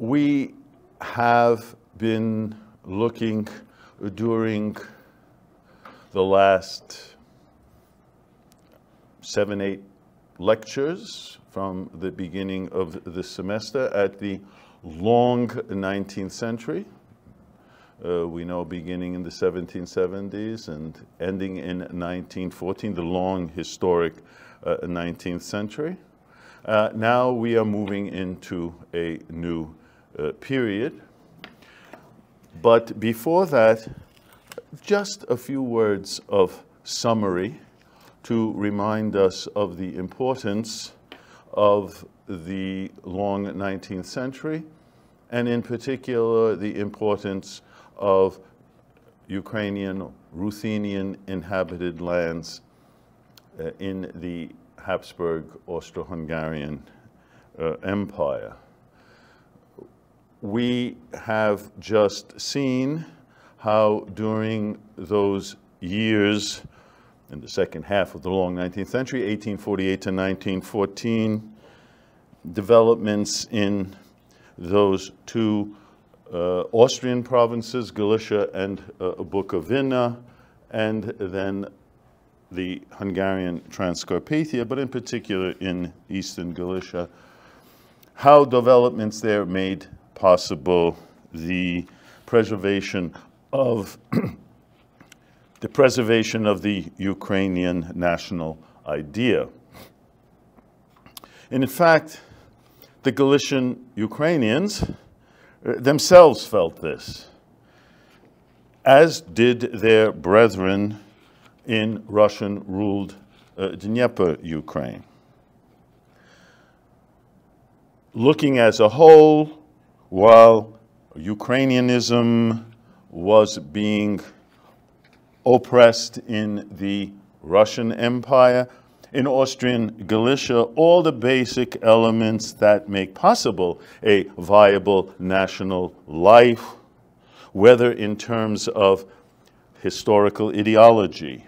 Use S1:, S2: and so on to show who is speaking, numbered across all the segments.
S1: We have been looking during the last 7, 8 lectures from the beginning of the semester at the long 19th century. We know beginning in the 1770s and ending in 1914, the long historic 19th century. Now we are moving into a new period. But before that, just a few words of summary to remind us of the importance of the long 19th century, and in particular, the importance of Ukrainian, Ruthenian inhabited lands in the Habsburg Austro-Hungarian Empire. We have just seen how during those years in the second half of the long 19th century, 1848 to 1914, developments in those two Austrian provinces, Galicia and Bukovina, and then the Hungarian Transcarpathia, but in particular in Eastern Galicia, how developments there made possible the preservation of the Ukrainian national idea. And in fact, the Galician Ukrainians themselves felt this, as did their brethren in Russian-ruled Dnieper Ukraine. Looking as a whole, while Ukrainianism was being oppressed in the Russian Empire, in Austrian Galicia, all the basic elements that make possible a viable national life, whether in terms of historical ideology,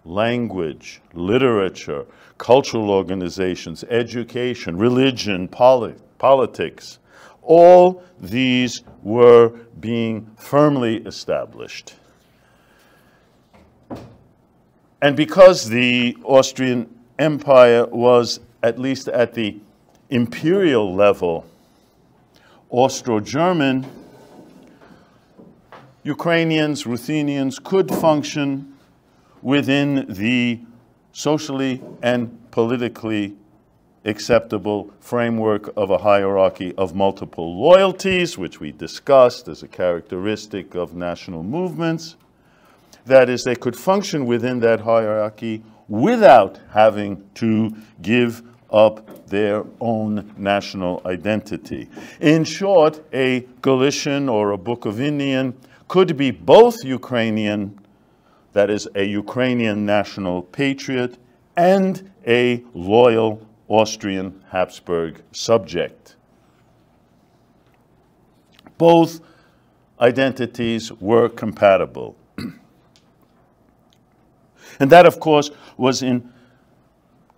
S1: language, literature, cultural organizations, education, religion, politics, all these were being firmly established. And because the Austrian Empire was, at least at the imperial level, Austro-German, Ukrainians, Ruthenians could function within the socially and politically acceptable framework of a hierarchy of multiple loyalties, which we discussed as a characteristic of national movements. That is, they could function within that hierarchy without having to give up their own national identity. In short, a Galician or a Bukovinian could be both Ukrainian, that is, a Ukrainian national patriot, and a loyal Austrian Habsburg subject. Both identities were compatible. And that, of course, was in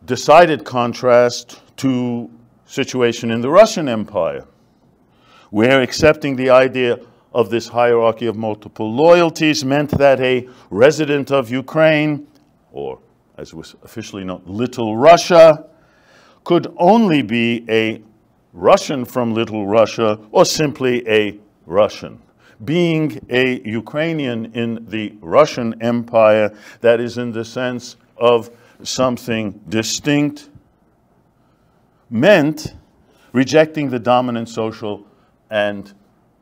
S1: decided contrast to the situation in the Russian Empire, where accepting the idea of this hierarchy of multiple loyalties meant that a resident of Ukraine, or as was officially known, Little Russia, could only be a Russian from Little Russia or simply a Russian. Being a Ukrainian in the Russian Empire, that is in the sense of something distinct, meant rejecting the dominant social and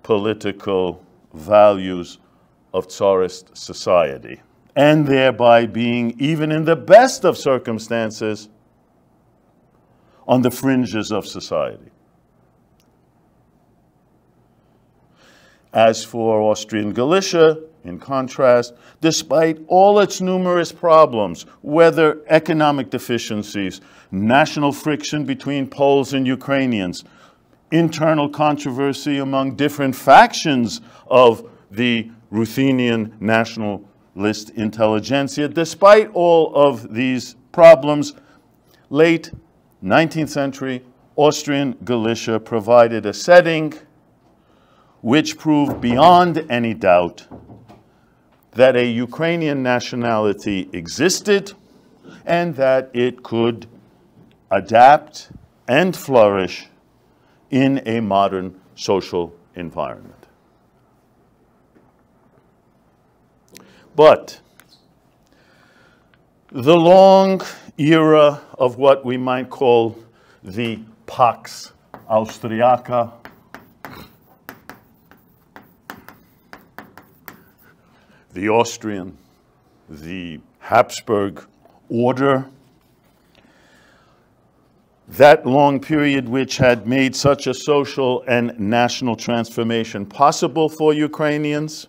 S1: political values of Tsarist society, and thereby being, even in the best of circumstances, on the fringes of society. As for Austrian Galicia, in contrast, despite all its numerous problems, whether economic deficiencies, national friction between Poles and Ukrainians, internal controversy among different factions of the Ruthenian nationalist intelligentsia, despite all of these problems, late 19th century Austrian Galicia provided a setting which proved beyond any doubt that a Ukrainian nationality existed and that it could adapt and flourish in a modern social environment. But the long era of what we might call the Pax Austriaca, the Austrian, the Habsburg order, that long period which had made such a social and national transformation possible for Ukrainians,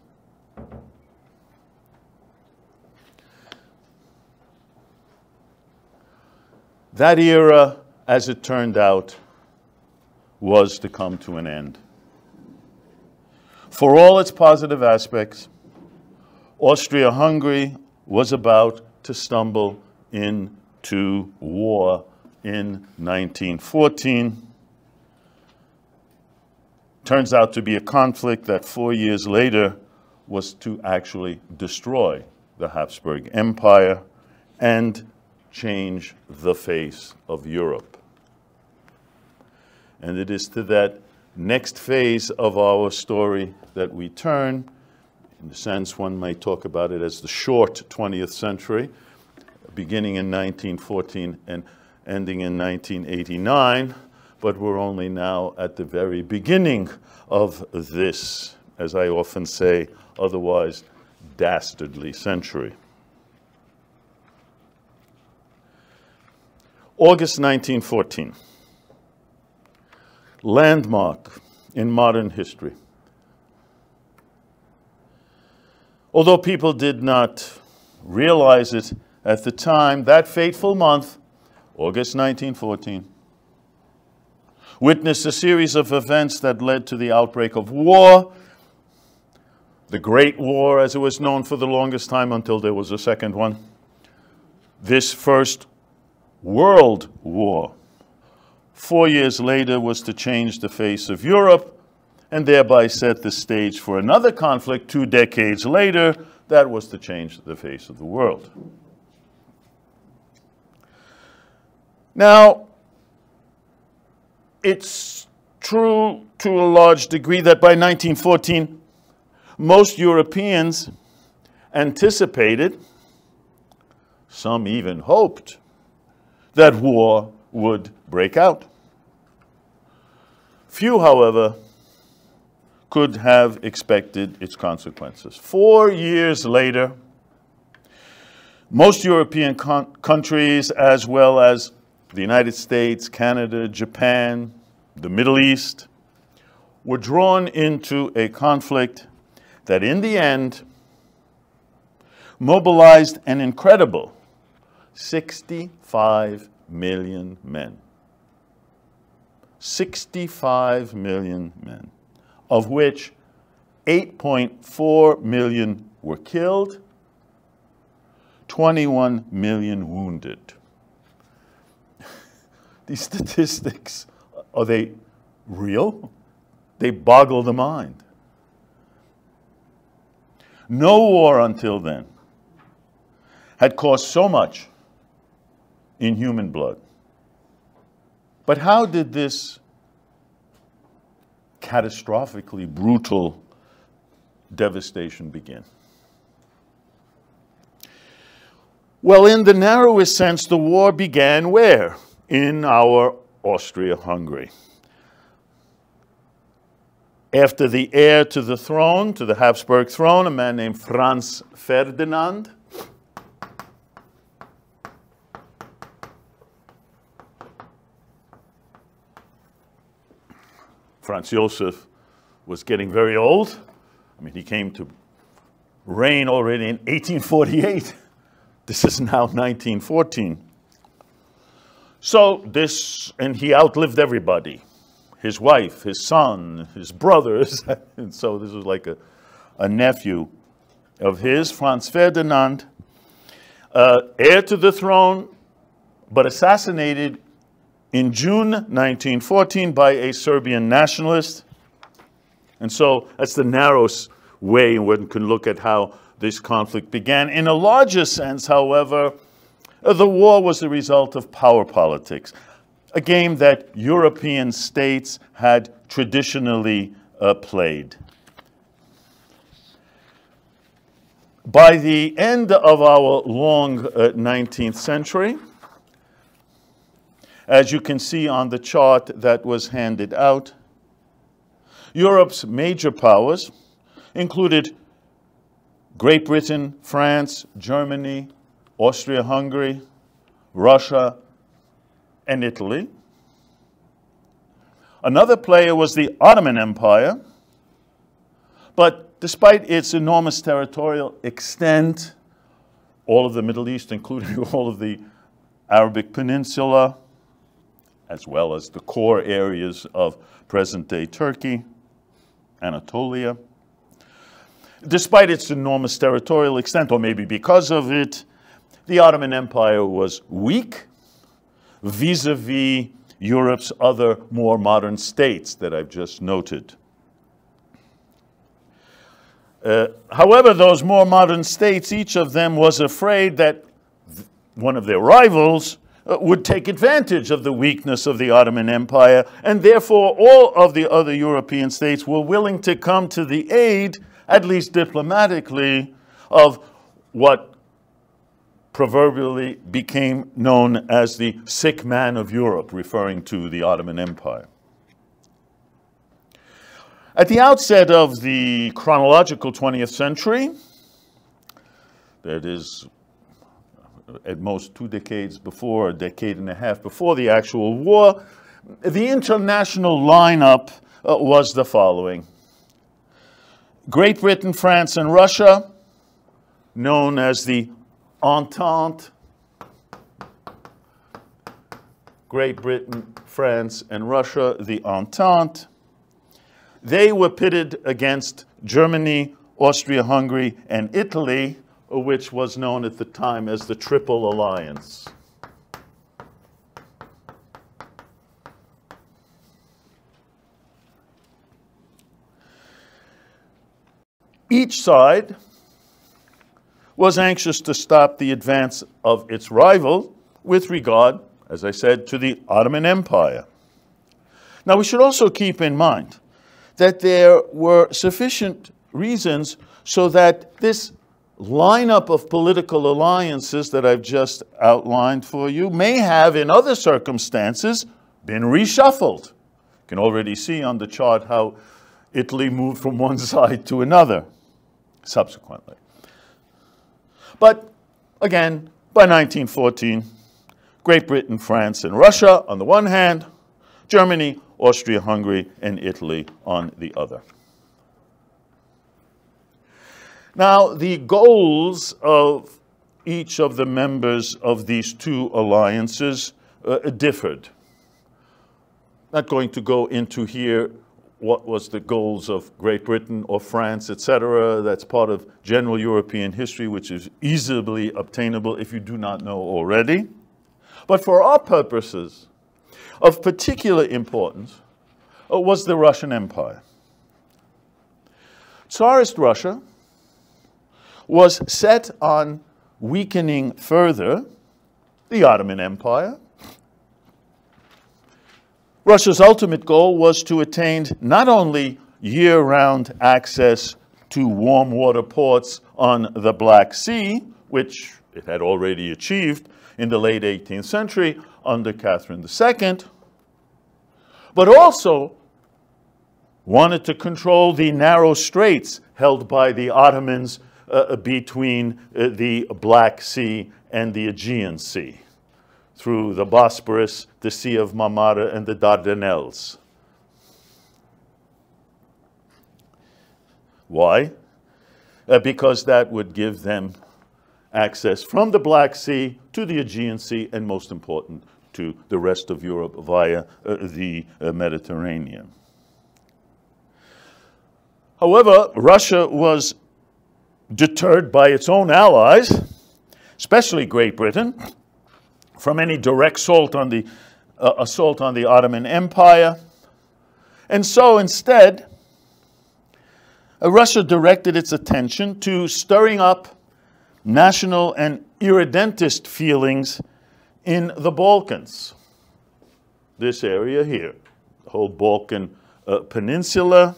S1: that era, as it turned out, was to come to an end. For all its positive aspects, Austria-Hungary was about to stumble into war in 1914. Turns out to be a conflict that 4 years later was to actually destroy the Habsburg Empire and change the face of Europe. And it is to that next phase of our story that we turn. In a sense, one might talk about it as the short 20th century, beginning in 1914 and ending in 1989, but we're only now at the very beginning of this, as I often say, otherwise dastardly century. August 1914, landmark in modern history. Although people did not realize it at the time, that fateful month, August 1914, witnessed a series of events that led to the outbreak of war, the Great War, as it was known for the longest time until there was a second one. This First World War, 4 years later, was to change the face of Europe and thereby set the stage for another conflict 2 decades later that was to change the face of the world. Now, it's true to a large degree that by 1914, most Europeans anticipated, some even hoped, that war would break out. Few, however, could have expected its consequences. 4 years later, most European countries, as well as the United States, Canada, Japan, the Middle East, were drawn into a conflict that in the end mobilized an incredible 65 million men. 65 million men, of which 8.4 million were killed, 21 million wounded. These statistics, are they real? They boggle the mind. No war until then had cost so much in human blood. But how did this catastrophically brutal devastation begin? Well, in the narrowest sense, the war began where? In our Austria-Hungary. After the heir to the throne, to the Habsburg throne, a man named Franz Ferdinand, Franz Joseph was getting very old. I mean, he came to reign already in 1848. This is now 1914. So this, and he outlived everybody. His wife, his son, his brothers. And so this was like a nephew of his, Franz Ferdinand, heir to the throne, but assassinated in June 1914 by a Serbian nationalist, And so that's the narrowest way one can look at how this conflict began. In a larger sense, however, the war was the result of power politics, a game that European states had traditionally played. By the end of our long 19th century, as you can see on the chart that was handed out, Europe's major powers included Great Britain, France, Germany, Austria-Hungary, Russia, and Italy. Another player was the Ottoman Empire, but despite its enormous territorial extent, all of the Middle East, including all of the Arabic Peninsula, as well as the core areas of present-day Turkey, Anatolia. Despite its enormous territorial extent, or maybe because of it, the Ottoman Empire was weak vis-a-vis Europe's other more modern states that I've just noted. However, those more modern states, each of them was afraid that one of their rivals would take advantage of the weakness of the Ottoman Empire, and therefore all of the other European states were willing to come to the aid, at least diplomatically, of what proverbially became known as the sick man of Europe, referring to the Ottoman Empire. At the outset of the chronological 20th century, that is at most 2 decades before, a decade and a half before the actual war, the international lineup was the following. Great Britain, France, and Russia, known as the Entente. Great Britain, France, and Russia, the Entente. They were pitted against Germany, Austria-Hungary, and Italy, which was known at the time as the Triple Alliance. Each side was anxious to stop the advance of its rival with regard, as I said, to the Ottoman Empire. Now, we should also keep in mind that there were sufficient reasons so that this lineup of political alliances that I've just outlined for you may have, in other circumstances, been reshuffled. You can already see on the chart how Italy moved from one side to another subsequently. But again, by 1914, Great Britain, France, and Russia on the one hand, Germany, Austria-Hungary, and Italy on the other. Now, the goals of each of the members of these two alliances differed. Not going to go into here what was the goals of Great Britain or France, etc. That's part of general European history, which is easily obtainable if you do not know already. But for our purposes, of particular importance was the Russian Empire. Tsarist Russia was set on weakening further the Ottoman Empire. Russia's ultimate goal was to attain not only year-round access to warm water ports on the Black Sea, which it had already achieved in the late 18th century under Catherine II, but also wanted to control the narrow straits held by the Ottomans between the Black Sea and the Aegean Sea, through the Bosporus, the Sea of Marmara, and the Dardanelles. Why? Because that would give them access from the Black Sea to the Aegean Sea, and most important, to the rest of Europe via the Mediterranean. However, Russia was deterred by its own allies, especially Great Britain, from any direct assault on the Ottoman Empire. And so instead, Russia directed its attention to stirring up national and irredentist feelings in the Balkans, this area here, the whole Balkan Peninsula,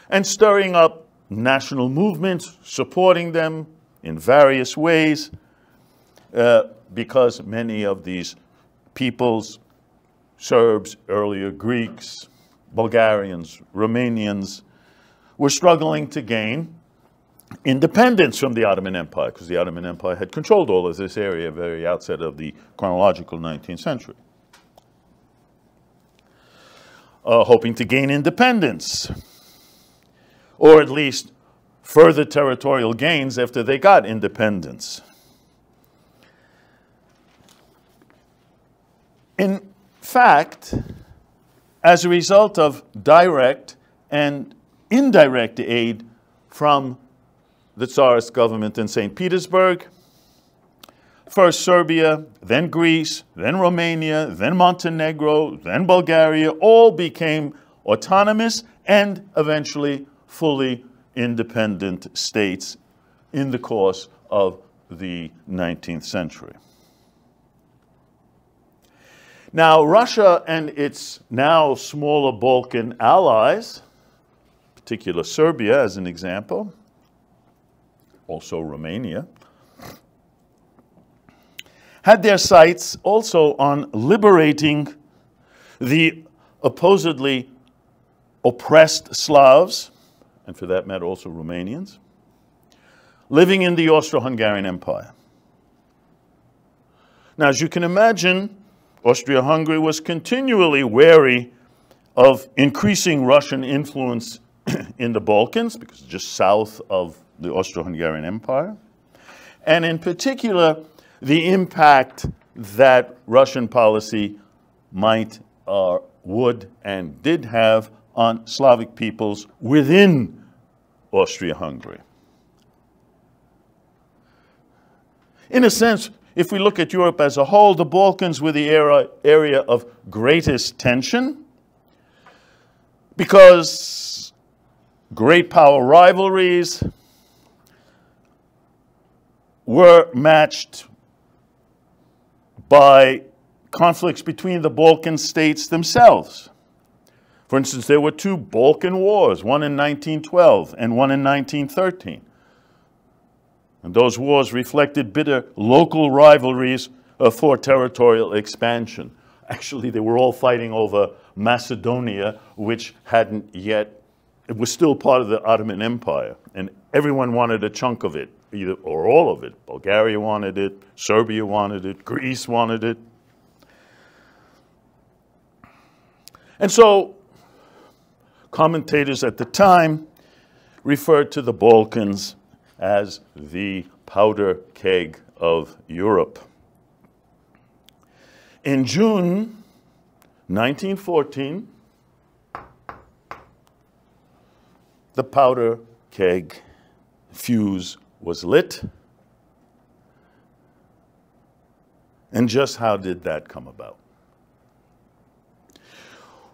S1: and stirring up national movements, supporting them in various ways, because many of these peoples, Serbs, earlier Greeks, Bulgarians, Romanians, were struggling to gain independence from the Ottoman Empire, because the Ottoman Empire had controlled all of this area very outset of the chronological 19th century. Hoping to gain independence, or at least further territorial gains after they got independence. In fact, as a result of direct and indirect aid from the Tsarist government in St. Petersburg, first Serbia, then Greece, then Romania, then Montenegro, then Bulgaria, all became autonomous and eventually fully independent states in the course of the 19th century. Now, Russia and its now smaller Balkan allies, particular Serbia as an example, also Romania, had their sights also on liberating the supposedly oppressed Slavs, and for that matter also Romanians, living in the Austro-Hungarian Empire. Now, as you can imagine, Austria-Hungary was continually wary of increasing Russian influence in the Balkans, because it's just south of the Austro-Hungarian Empire, and in particular, the impact that Russian policy might, would, and did have on Slavic peoples within Austria-Hungary. In a sense, if we look at Europe as a whole, the Balkans were the area of greatest tension, because great power rivalries were matched by conflicts between the Balkan states themselves. For instance, there were two Balkan wars, one in 1912 and one in 1913. And those wars reflected bitter local rivalries for territorial expansion. Actually, they were all fighting over Macedonia, which hadn't yet, it was still part of the Ottoman Empire, and everyone wanted a chunk of it, either or all of it. Bulgaria wanted it, Serbia wanted it, Greece wanted it. And so commentators at the time referred to the Balkans as the powder keg of Europe. In June 1914, the powder keg fuse was lit. And just how did that come about?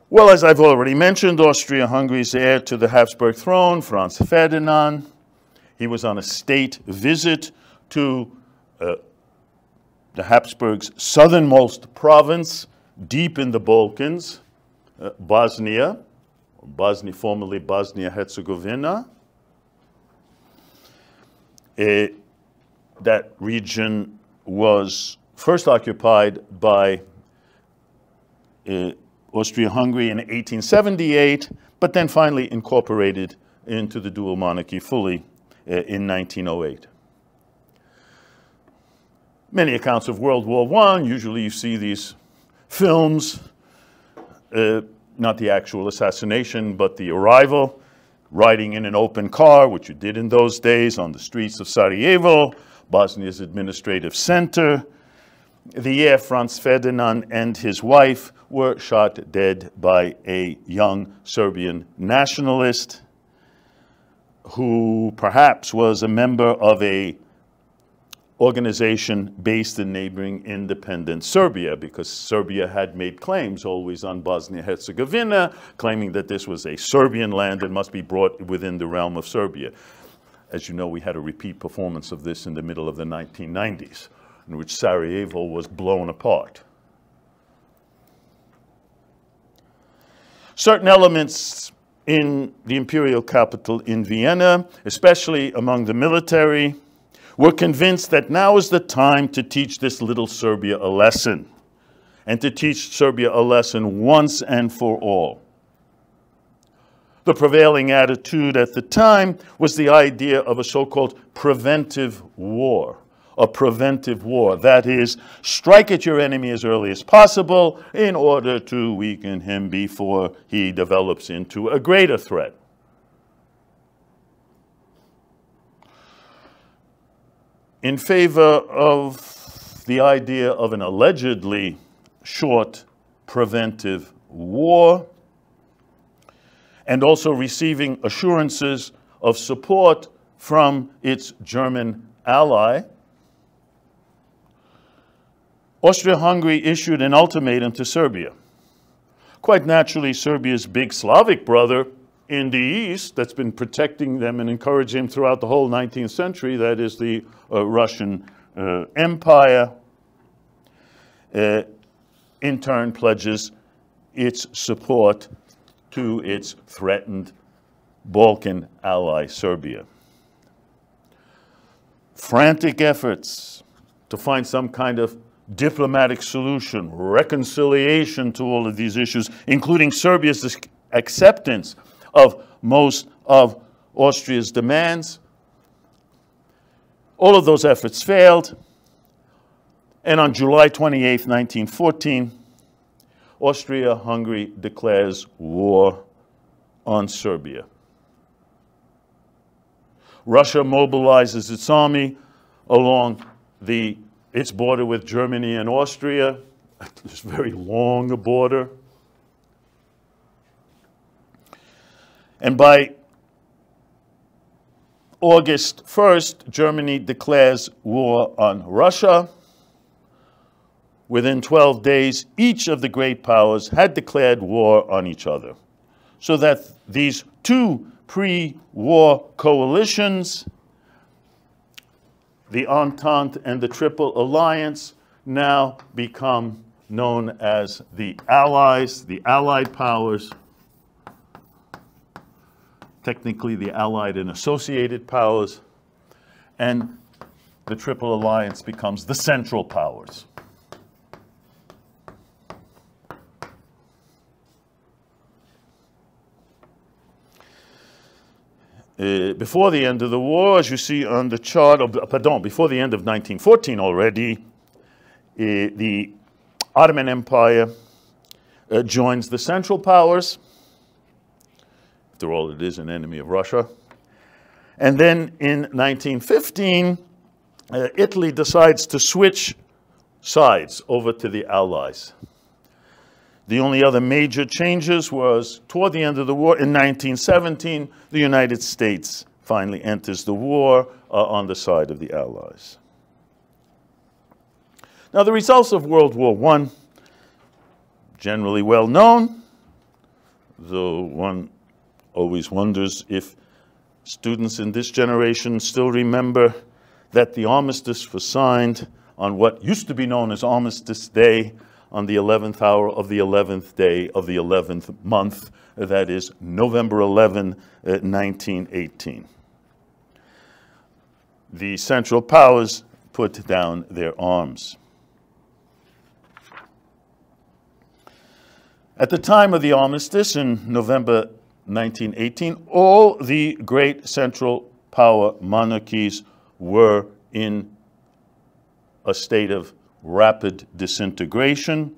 S1: Well, as I've already mentioned, Austria-Hungary's heir to the Habsburg throne, Franz Ferdinand, he was on a state visit to the Habsburgs' southernmost province, deep in the Balkans, Bosnia, formerly Bosnia-Herzegovina. That region was first occupied by Austria-Hungary in 1878, but then finally incorporated into the dual monarchy fully in 1908. Many accounts of World War I, usually you see these films, not the actual assassination, but the arrival, riding in an open car, which you did in those days, on the streets of Sarajevo, Bosnia's administrative center. The year Franz Ferdinand and his wife were shot dead by a young Serbian nationalist who perhaps was a member of a organization based in neighboring independent Serbia, because Serbia had made claims always on Bosnia-Herzegovina, claiming that this was a Serbian land and must be brought within the realm of Serbia. As you know, we had a repeat performance of this in the middle of the 1990s, in which Sarajevo was blown apart. Certain elements in the imperial capital in Vienna, especially among the military, were convinced that now is the time to teach this little Serbia a lesson, and to teach Serbia a lesson once and for all. The prevailing attitude at the time was the idea of a so-called preventive war. A preventive war, that is, strike at your enemy as early as possible in order to weaken him before he develops into a greater threat. In favor of the idea of an allegedly short preventive war, and also receiving assurances of support from its German ally, Austria-Hungary issued an ultimatum to Serbia. Quite naturally, Serbia's big Slavic brother in the east that's been protecting them and encouraging them throughout the whole 19th century, that is the Russian Empire, in turn pledges its support to its threatened Balkan ally, Serbia. Frantic efforts to find some kind of diplomatic solution, reconciliation to all of these issues, including Serbia's acceptance of most of Austria's demands. All of those efforts failed, and on July 28, 1914, Austria-Hungary declares war on Serbia. Russia mobilizes its army along its border with Germany and Austria. It's very long a border. And by August 1st, Germany declares war on Russia. Within 12 days, each of the great powers had declared war on each other, so that these two pre-war coalitions, the Entente and the Triple Alliance, now become known as the Allies, the Allied powers, technically the Allied and Associated powers, and the Triple Alliance becomes the Central Powers. Before the end of the war, as you see on the chart, before the end of 1914 already, the Ottoman Empire joins the Central Powers. After all, it is an enemy of Russia. And then in 1915, Italy decides to switch sides over to the Allies. The only other major changes was toward the end of the war, in 1917, the United States finally enters the war on the side of the Allies. Now, the results of World War I, generally well known, though one always wonders if students in this generation still remember that the armistice was signed on what used to be known as Armistice Day, on the 11th hour of the 11th day of the 11th month, that is November 11, 1918. The Central Powers put down their arms. At the time of the armistice in November 1918, all the great Central Power monarchies were in a state of rapid disintegration.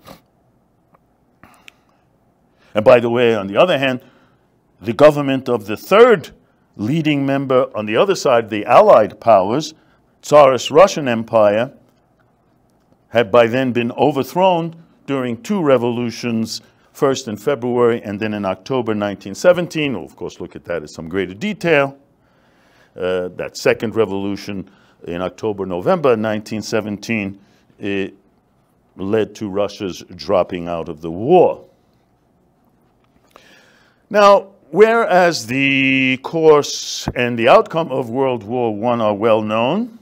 S1: And by the way, on the other hand, the government of the third leading member on the other side, the Allied powers, Tsarist Russian Empire, had by then been overthrown during two revolutions, first in February and then in October 1917. We'll of course look at that in some greater detail. That second revolution in October-November 1917, it led to Russia's dropping out of the war. Now, whereas the course and the outcome of World War I are well known,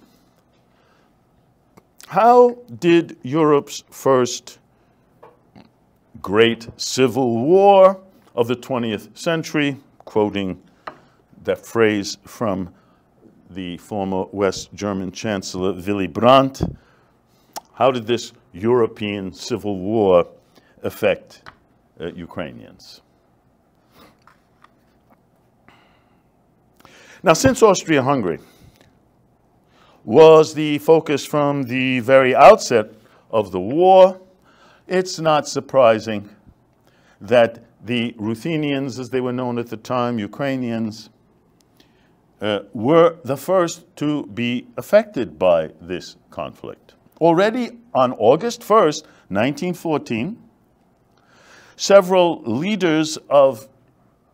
S1: how did Europe's first great civil war of the 20th century, quoting that phrase from the former West German Chancellor Willy Brandt, how did this European civil war affect Ukrainians? Now, since Austria-Hungary was the focus from the very outset of the war, it's not surprising that the Ruthenians, as they were known at the time, Ukrainians, were the first to be affected by this conflict. Already on August 1st, 1914, several leaders of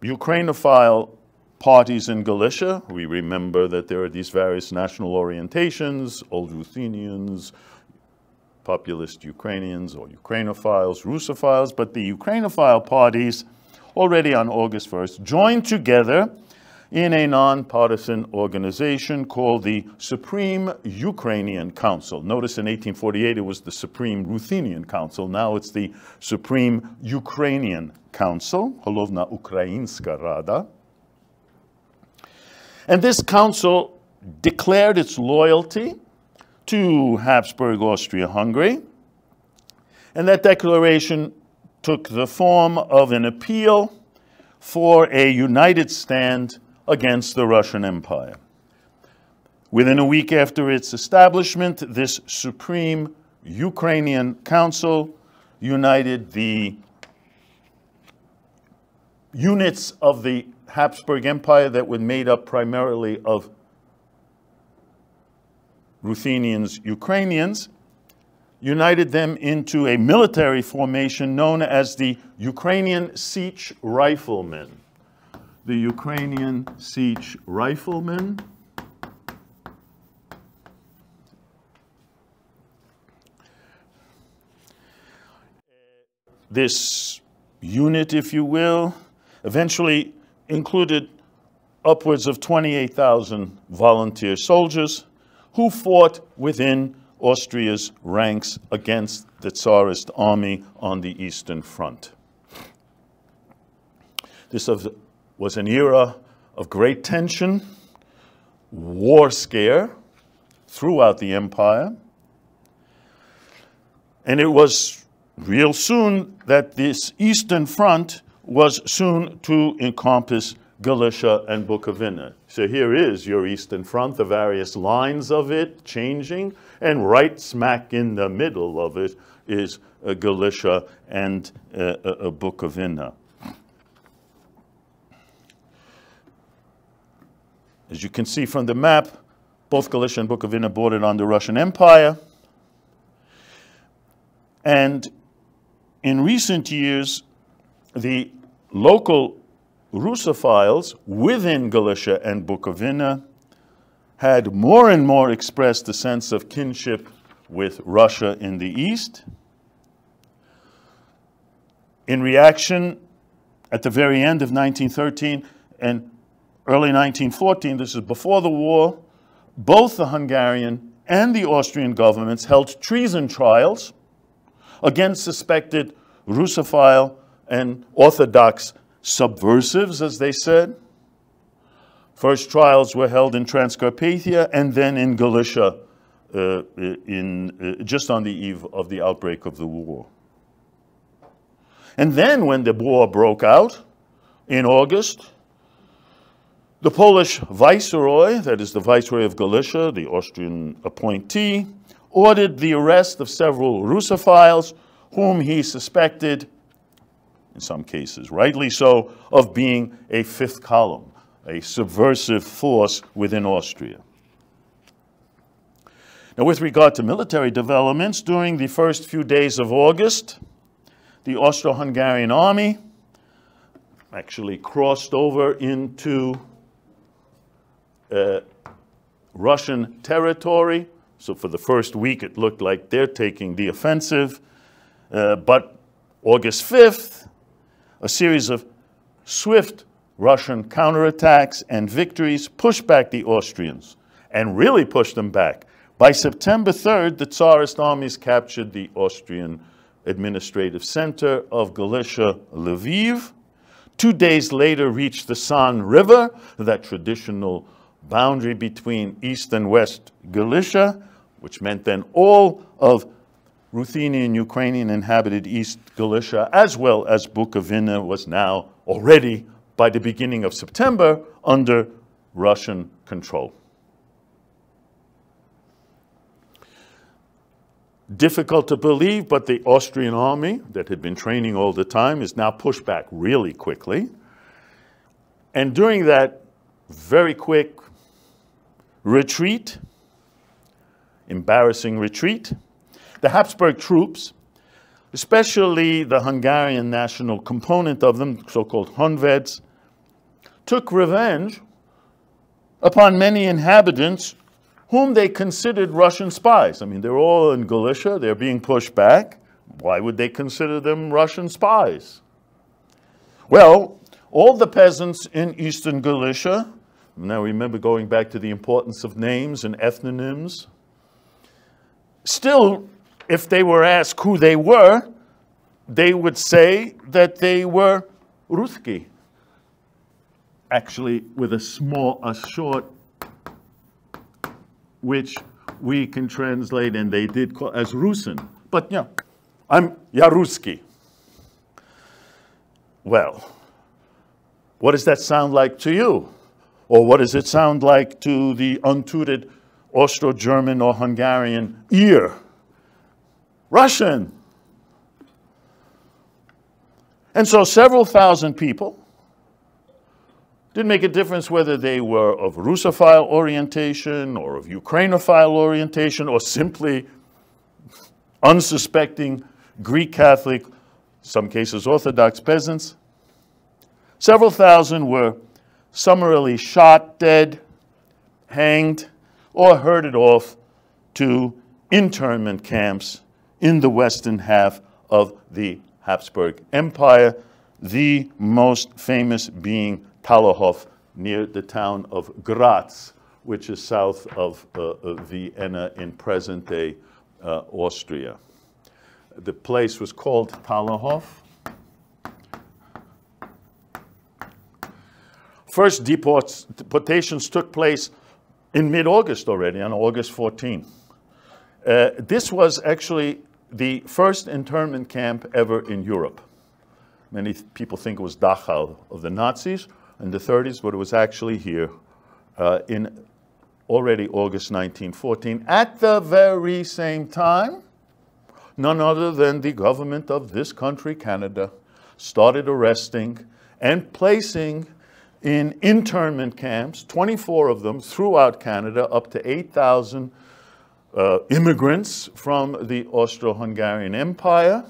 S1: Ukrainophile parties in Galicia, we remember that there are these various national orientations, old Ruthenians, populist Ukrainians or Ukrainophiles, Russophiles, but the Ukrainophile parties already on August 1st joined together in a non-partisan organization called the Supreme Ukrainian Council. Notice in 1848 it was the Supreme Ruthenian Council. Now it's the Supreme Ukrainian Council, Holovna Ukrainska Rada. And this council declared its loyalty to Habsburg Austria-Hungary. And that declaration took the form of an appeal for a united stand against the Russian Empire. Within a week after its establishment, this Supreme Ukrainian Council united the units of the Habsburg Empire that were made up primarily of Ruthenians, Ukrainians, united them into a military formation known as the Ukrainian Sich Riflemen. The Ukrainian Sich Riflemen. This unit, if you will, eventually included upwards of 28,000 volunteer soldiers who fought within Austria's ranks against the Tsarist army on the Eastern Front. This was an era of great tension, war scare throughout the empire, and it was real soon that this Eastern Front was soon to encompass Galicia and Bukovina. So here is your Eastern Front, the various lines of it changing, and right smack in the middle of it is Galicia and Bukovina. As you can see from the map, both Galicia and Bukovina bordered on the Russian Empire. And in recent years, the local Russophiles within Galicia and Bukovina had more and more expressed a sense of kinship with Russia in the east. In reaction, at the very end of 1913 and early 1914, this is before the war, both the Hungarian and the Austrian governments held treason trials against suspected Russophile and Orthodox subversives, as they said. First trials were held in Transcarpathia and then in Galicia just on the eve of the outbreak of the war. And then when the war broke out in August, the Polish viceroy, that is the viceroy of Galicia, the Austrian appointee, ordered the arrest of several Russophiles whom he suspected, in some cases rightly so, of being a fifth column, a subversive force within Austria. Now, with regard to military developments, during the first few days of August, the Austro-Hungarian army actually crossed over into Russian territory. So for the first week, it looked like they're taking the offensive. But August 5th, a series of swift Russian counterattacks and victories pushed back the Austrians and really pushed them back. By September 3rd, the Tsarist armies captured the Austrian administrative center of Galicia, Lviv. 2 days later, reached the San River, that traditional boundary between East and West Galicia, which meant then all of Ruthenian, Ukrainian inhabited East Galicia, as well as Bukovina, was now already, by the beginning of September, under Russian control. Difficult to believe, but the Austrian army that had been training all the time is now pushed back really quickly. And during that very quick retreat, embarrassing retreat, the Habsburg troops, especially the Hungarian national component of them, so-called Honveds, took revenge upon many inhabitants whom they considered Russian spies. I mean, they're all in Galicia, they're being pushed back. Why would they consider them Russian spies? Well, all the peasants in Eastern Galicia, now remember going back to the importance of names and ethnonyms, still, if they were asked who they were, they would say that they were Ruski. Actually, with a short, which we can translate, and they did call as Rusin. But yeah, I'm Yaruski. Well, what does that sound like to you? Or what does it sound like to the untutored Austro-German or Hungarian ear? Russian. And so several thousand people, didn't make a difference whether they were of Russophile orientation or of Ukrainophile orientation or simply unsuspecting Greek Catholic, some cases Orthodox peasants. Several thousand were summarily shot dead, hanged, or herded off to internment camps in the western half of the Habsburg Empire, the most famous being Thalerhof, near the town of Graz, which is south of Vienna in present-day Austria. The place was called Thalerhof. First deportations took place in mid-August already, on August 14. This was actually the first internment camp ever in Europe. Many people think it was Dachau of the Nazis in the 30s, but it was actually here in already August 1914. At the very same time, none other than the government of this country, Canada, started arresting and placing in internment camps, 24 of them throughout Canada, up to 8,000 immigrants from the Austro-Hungarian Empire.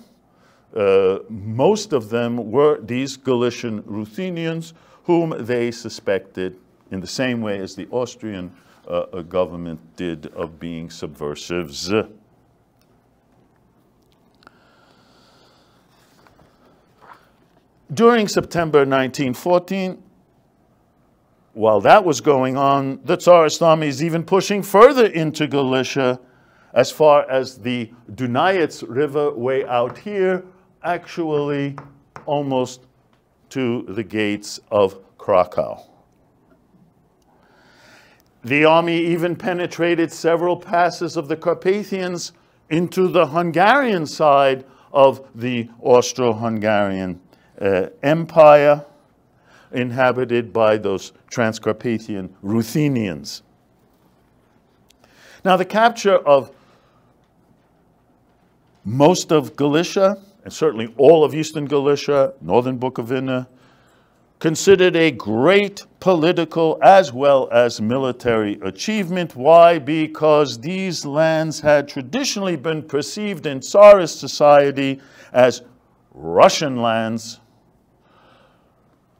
S1: Most of them were these Galician-Ruthenians, whom they suspected, in the same way as the Austrian government did, of being subversives. During September 1914, while that was going on, the Tsarist army is even pushing further into Galicia as far as the Dunajec River way out here, actually almost to the gates of Krakow. The army even penetrated several passes of the Carpathians into the Hungarian side of the Austro-Hungarian Empire, inhabited by those Transcarpathian Ruthenians. Now, the capture of most of Galicia, and certainly all of Eastern Galicia, northern Bukovina, considered a great political as well as military achievement. Why? Because these lands had traditionally been perceived in Tsarist society as Russian lands,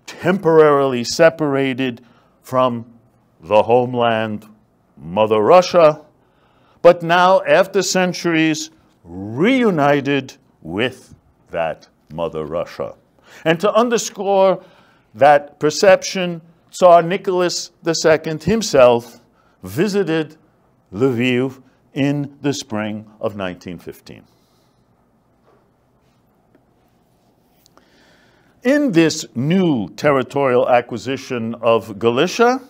S1: temporarily separated from the homeland Mother Russia, but now, after centuries, reunited with that Mother Russia. And to underscore that perception, Tsar Nicholas II himself visited Lviv in the spring of 1915. In this new territorial acquisition of Galicia,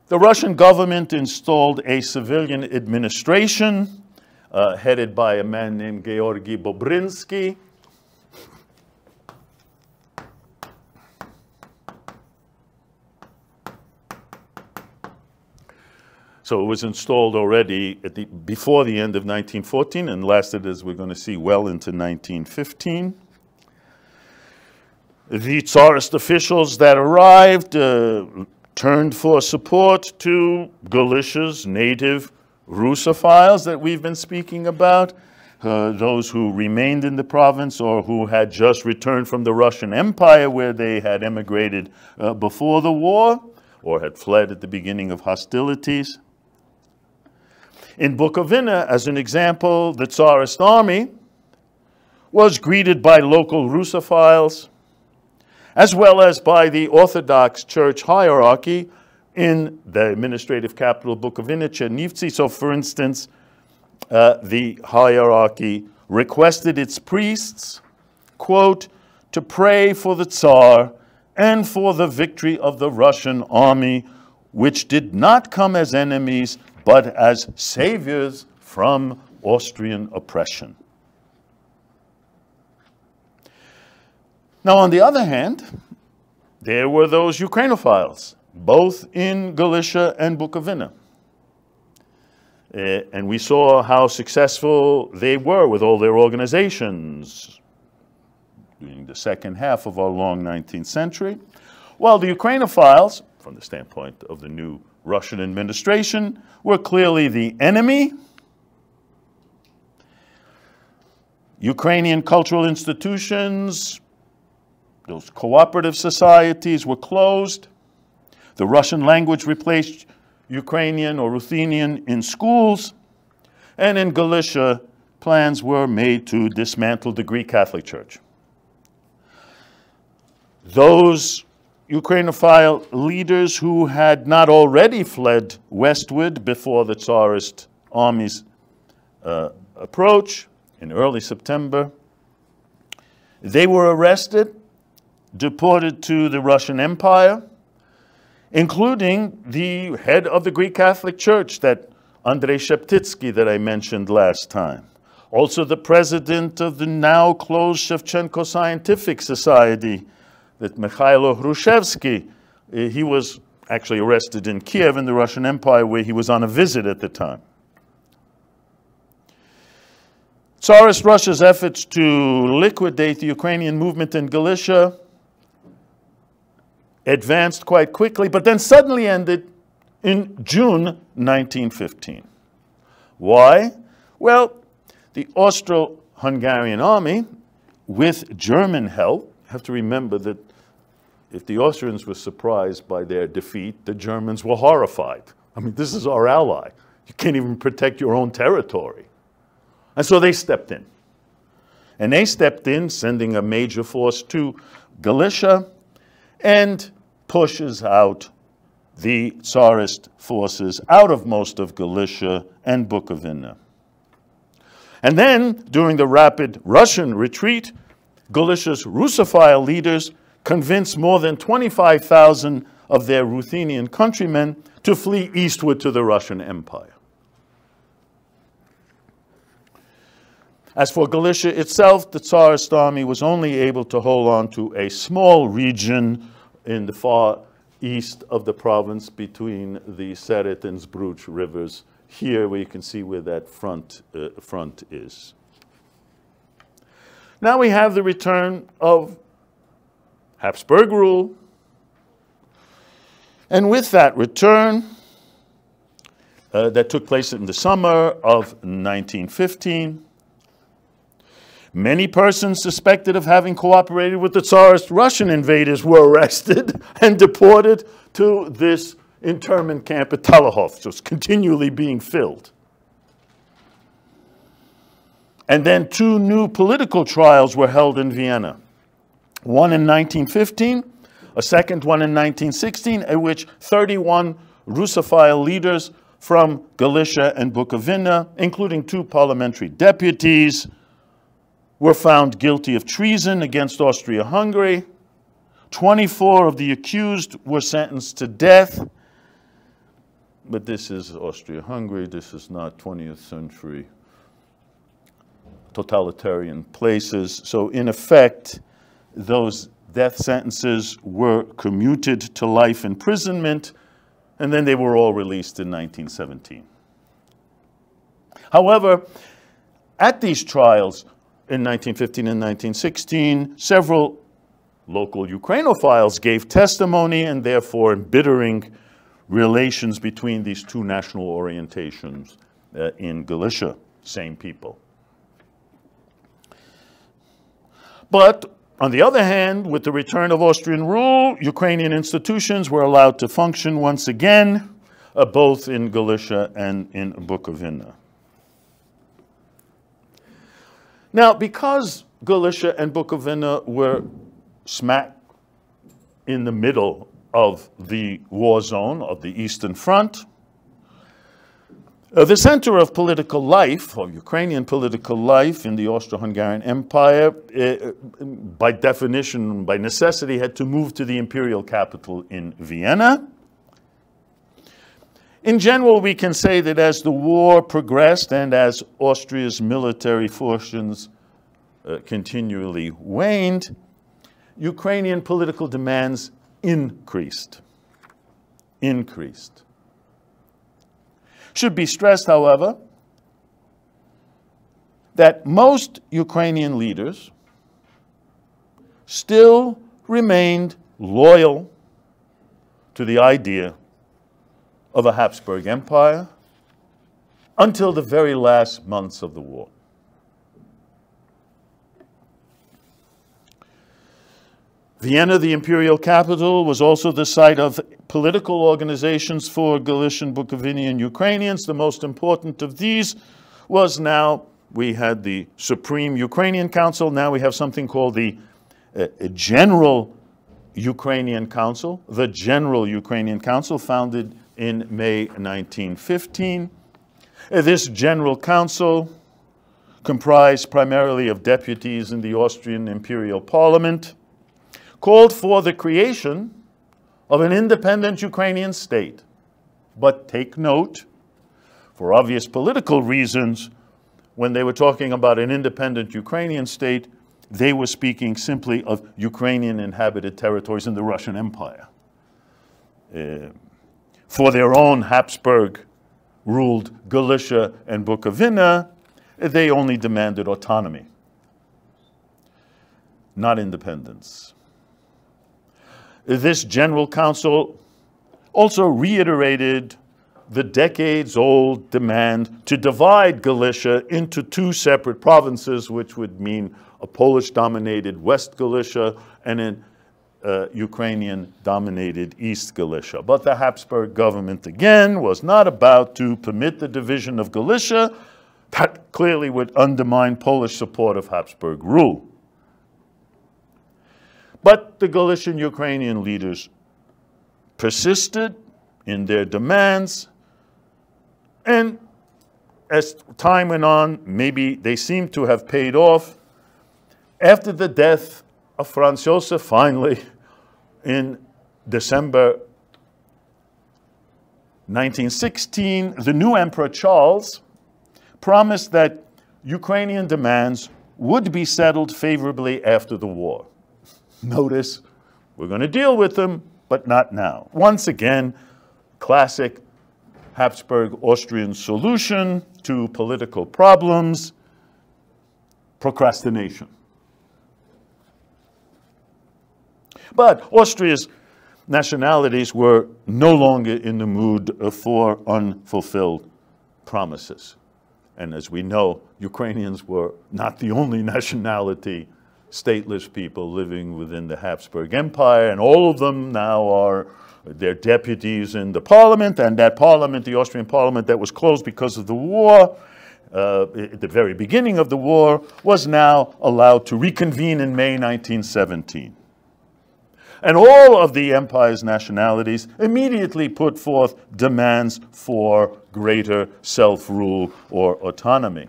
S1: the Russian government installed a civilian administration headed by a man named Georgii Bobrinskii. So it was installed already before the end of 1914 and lasted, as we're going to see, well into 1915. The Tsarist officials that arrived turned for support to Galicia's native Russophiles that we've been speaking about, those who remained in the province or who had just returned from the Russian Empire where they had emigrated before the war or had fled at the beginning of hostilities. In Bukovina, as an example, the Tsarist army was greeted by local Russophiles as well as by the Orthodox Church hierarchy in the administrative capital Bukovina, Chernivtsi. So, for instance, the hierarchy requested its priests, quote, to pray for the Tsar and for the victory of the Russian army, which did not come as enemies, but as saviors from Austrian oppression. Now, on the other hand, there were those Ukrainophiles, both in Galicia and Bukovina. And we saw how successful they were with all their organizations during the second half of our long 19th century, while the Ukrainophiles, from the standpoint of the new Russian administration, were clearly the enemy. Ukrainian cultural institutions, those cooperative societies, were closed. The Russian language replaced Ukrainian or Ruthenian in schools. And in Galicia, plans were made to dismantle the Greek Catholic Church. Those Ukrainophile leaders who had not already fled westward before the Tsarist army's approach in early September, they were arrested, deported to the Russian Empire, including the head of the Greek Catholic Church, that Andrei Sheptitsky that I mentioned last time. Also the president of the now closed Shevchenko Scientific Society, that Mikhailo Hrushevsky. He was actually arrested in Kiev in the Russian Empire, where he was on a visit at the time. Tsarist Russia's efforts to liquidate the Ukrainian movement in Galicia advanced quite quickly, but then suddenly ended in June 1915. Why? Well, the Austro-Hungarian army, with German help, have to remember that if the Austrians were surprised by their defeat, the Germans were horrified. I mean, this is our ally. You can't even protect your own territory. And so they stepped in. And they stepped in, sending a major force to Galicia, and pushes out the Tsarist forces out of most of Galicia and Bukovina. And then, during the rapid Russian retreat, Galicia's Russophile leaders convinced more than 25,000 of their Ruthenian countrymen to flee eastward to the Russian Empire. As for Galicia itself, the Tsarist army was only able to hold on to a small region in the far east of the province between the Seret and Zbruch rivers, here where you can see where that front is. Now we have the return of Habsburg rule, and with that return that took place in the summer of 1915, many persons suspected of having cooperated with the Tsarist Russian invaders were arrested and deported to this internment camp at Thalerhof, just continually being filled. And then 2 new political trials were held in Vienna. One in 1915, a second one in 1916, in which 31 Russophile leaders from Galicia and Bukovina, including 2 parliamentary deputies, were found guilty of treason against Austria-Hungary. 24 of the accused were sentenced to death. But this is Austria-Hungary. This is not 20th century totalitarian places. So in effect, those death sentences were commuted to life imprisonment, and then they were all released in 1917. However, at these trials in 1915 and 1916, several local Ukrainophiles gave testimony, and therefore embittering relations between these 2 national orientations in Galicia, same people. But on the other hand, with the return of Austrian rule, Ukrainian institutions were allowed to function once again, both in Galicia and in Bukovina. Now, because Galicia and Bukovina were smack in the middle of the war zone of the Eastern Front, the center of political life, of Ukrainian political life in the Austro-Hungarian Empire, by definition, by necessity, had to move to the imperial capital in Vienna. In general, we can say that as the war progressed and as Austria's military fortunes continually waned, Ukrainian political demands increased. Should be stressed, however, that most Ukrainian leaders still remained loyal to the idea of a Habsburg Empire until the very last months of the war. Vienna, the imperial capital, was also the site of political organizations for Galician, Bukovinian Ukrainians. The most important of these was now, we had the Supreme Ukrainian Council. Now we have something called the General Ukrainian Council. The General Ukrainian Council, founded in May 1915. This General Council comprised primarily of deputies in the Austrian Imperial Parliament, called for the creation of an independent Ukrainian state. But take note, for obvious political reasons, when they were talking about an independent Ukrainian state, they were speaking simply of Ukrainian inhabited territories in the Russian Empire. For their own Habsburg-ruled Galicia and Bukovina, they only demanded autonomy, not independence. This General Council also reiterated the decades-old demand to divide Galicia into 2 separate provinces, which would mean a Polish-dominated West Galicia and an Ukrainian-dominated East Galicia. But the Habsburg government, again, was not about to permit the division of Galicia. That clearly would undermine Polish support of Habsburg rule. But the Galician Ukrainian leaders persisted in their demands, and as time went on, maybe they seemed to have paid off. After the death of Franz Joseph, finally, in December 1916, the new Emperor Charles promised that Ukrainian demands would be settled favorably after the war. Notice, we're going to deal with them, but not now. Once again, classic Habsburg-Austrian solution to political problems: procrastination. But Austria's nationalities were no longer in the mood for unfulfilled promises. And as we know, Ukrainians were not the only nationality stateless people living within the Habsburg Empire, and all of them now are their deputies in the parliament, and that parliament, the Austrian parliament that was closed because of the war, at the very beginning of the war, was now allowed to reconvene in May 1917. And all of the empire's nationalities immediately put forth demands for greater self-rule or autonomy.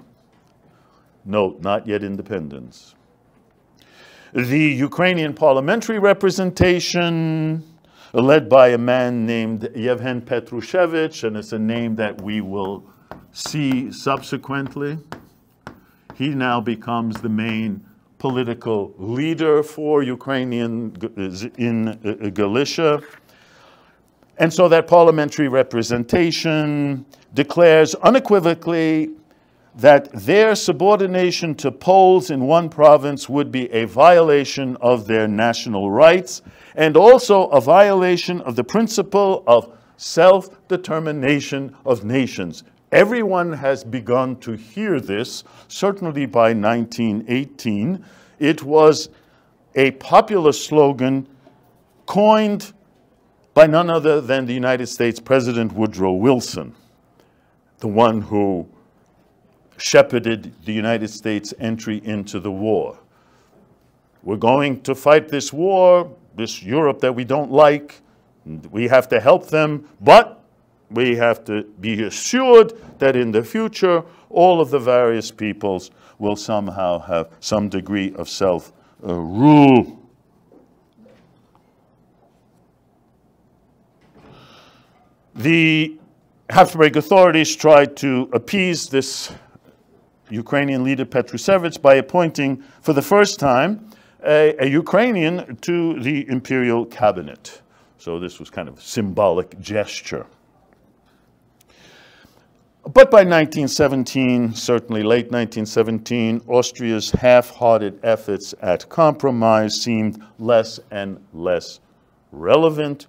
S1: Note, not yet independence. The Ukrainian parliamentary representation, led by a man named Ievhen Petrushevych, and it's a name that we will see subsequently. He now becomes the main political leader for Ukrainian in Galicia. And so that parliamentary representation declares unequivocally that their subordination to Poles in one province would be a violation of their national rights and also a violation of the principle of self-determination of nations. Everyone has begun to hear this, certainly by 1918. It was a popular slogan coined by none other than the United States President Woodrow Wilson, the one who shepherded the United States' entry into the war. We're going to fight this war, this Europe that we don't like. We have to help them, but we have to be assured that in the future, all of the various peoples will somehow have some degree of self-rule. The Habsburg authorities tried to appease this Ukrainian leader Petrushevych by appointing, for the first time, a Ukrainian to the imperial cabinet. So this was kind of a symbolic gesture. But by 1917, certainly late 1917, Austria's half-hearted efforts at compromise seemed less and less relevant.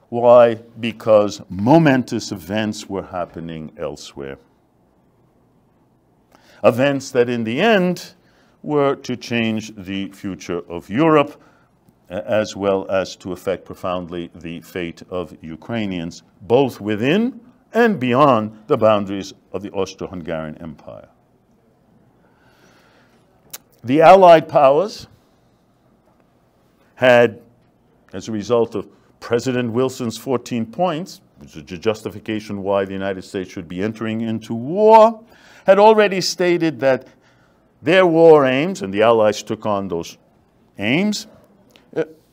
S1: Why? Because momentous events were happening elsewhere. Events that in the end were to change the future of Europe, as well as to affect profoundly the fate of Ukrainians, both within and beyond the boundaries of the Austro-Hungarian Empire. The Allied powers had, as a result of President Wilson's 14 points, which is a justification why the United States should be entering into war, had already stated that their war aims, and the Allies took on those aims,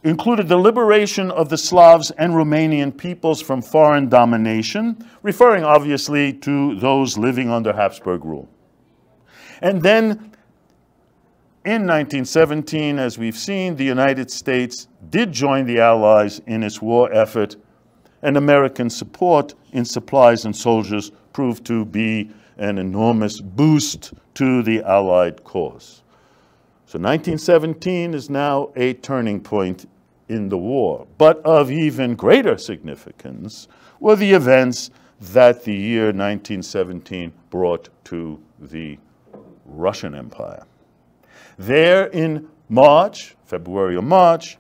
S1: included the liberation of the Slavs and Romanian peoples from foreign domination, referring obviously to those living under Habsburg rule. And then in 1917, as we've seen, the United States did join the Allies in its war effort, and American support in supplies and soldiers proved to be an enormous boost to the Allied cause. So 1917 is now a turning point in the war. But of even greater significance were the events that the year 1917 brought to the Russian Empire. There in March, February or March,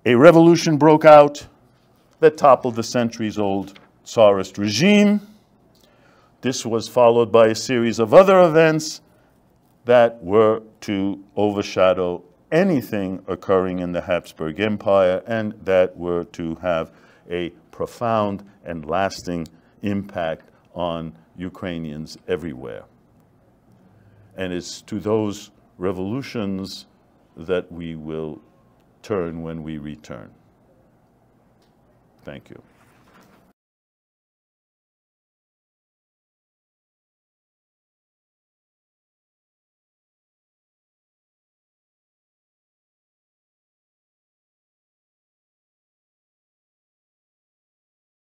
S1: a revolution broke out that toppled the centuries-old Tsarist regime. This was followed by a series of other events that were to overshadow anything occurring in the Habsburg Empire and that were to have a profound and lasting impact on Ukrainians everywhere. And it's to those revolutions that we will turn when we return. Thank you.